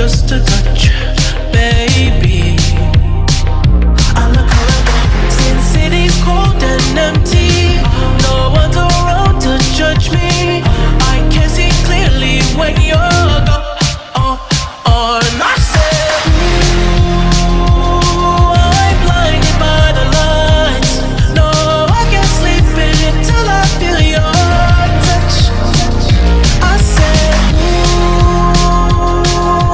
just a touch, baby. I look around, since city's cold and empty, no one's around to judge me. I can see clearly when you're gone. And I said, ooh, I'm blinded by the lights. No, I can't sleep until I feel your touch. I said, ooh,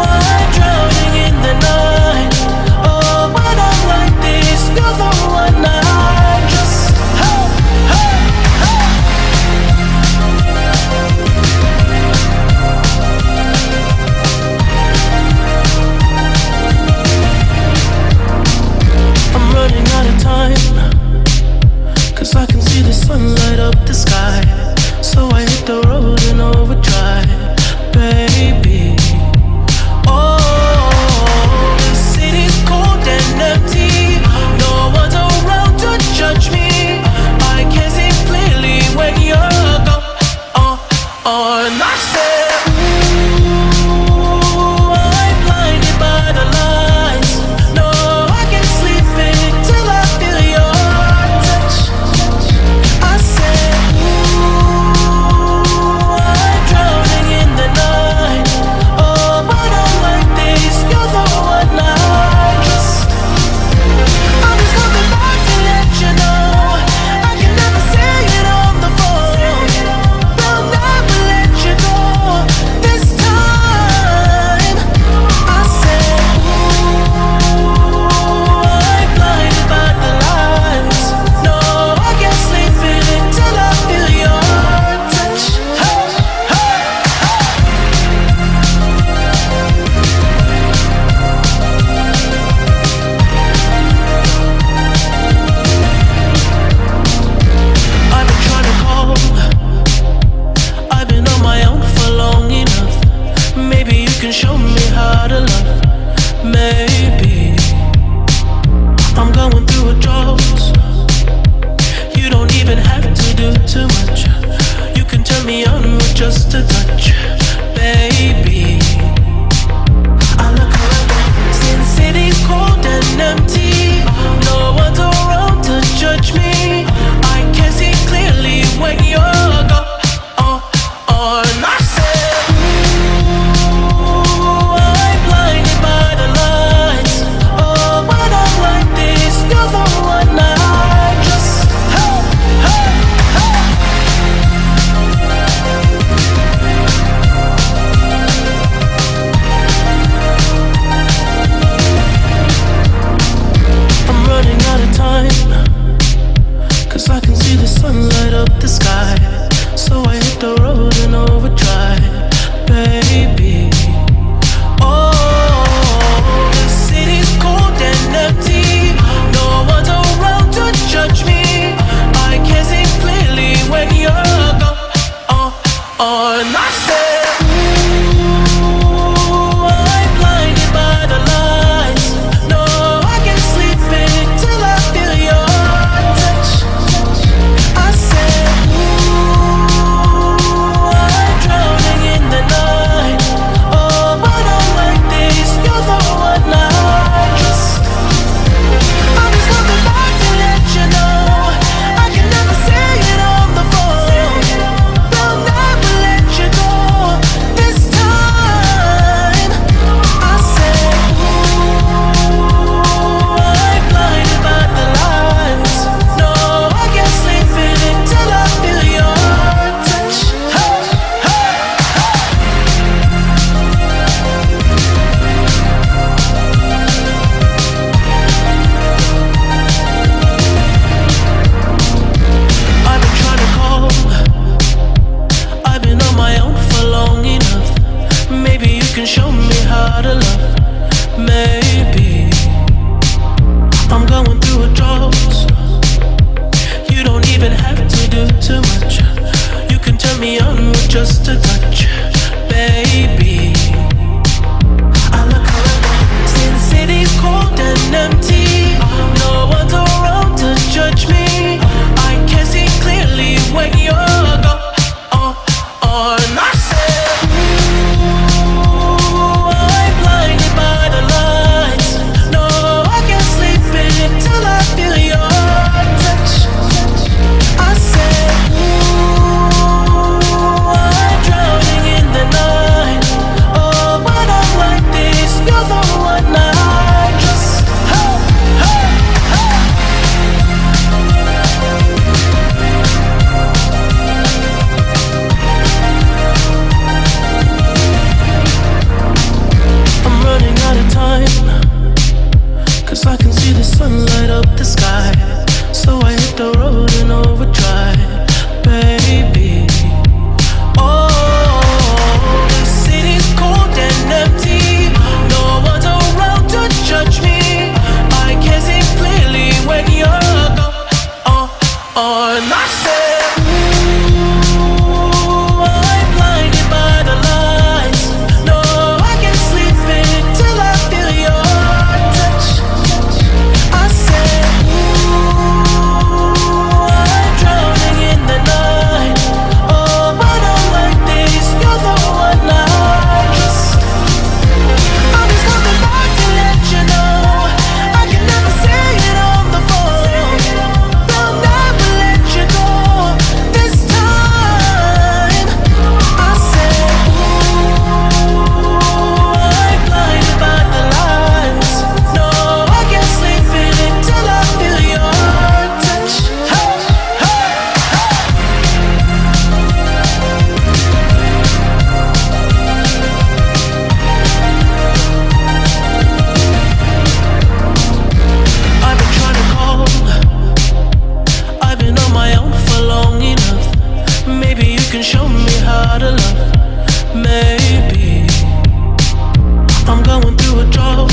I'm drowning in the night. Oh, when I'm like this, you're the one I just, hey, hey, hey. I'm running out of time, 'cause I can see the sun light up the sky. So I hit the road in overdrive, baby. Oh, the city's cold and empty, no one's around to judge me. I can see clearly when you're gone. And I said, ooh, I'm blinded by the lights. No, I can't sleep until I feel your touch. I said, ooh, I'm drowning in the night. Oh, when I'm like this, you're the one I just, I'm just coming back to let you know. I can never say it on the phone. They'll never let you go this time. I said, ooh, I'm blinded by the lights. No, I can't sleep until I feel your touch. Hey, hey, I've been trying to call. I've been on my own for long enough. Maybe you can show me how to love. Maybe I'm going through a drought. You don't even have to do too much. You can turn me on with just a touch, baby. I look around, since city's cold and empty, no one's around to judge me. I can see clearly when you're gone. And I said, ooh, I'm blinded by the lights. Oh, when I'm like this, you're the one I just, hey, hey, hey. on. I said, ooh, I'm blinded by the lights. No, I can't sleep until I feel your touch. I said, ooh, I'm drowning in the night. Oh, but I'm like this, you're the one I trust. I'm just coming back to let you know I can never say it on the phone. They'll never let you go this time. I said, ooh, I'm blinded by the lights. No, I can't sleep until I feel your touch. Hey, hey, hey. I've been trying to call. I've been on my own for long enough. Maybe you can show me how to love. Maybe I'm going through a drought.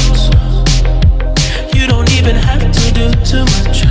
You don't even have to do too much.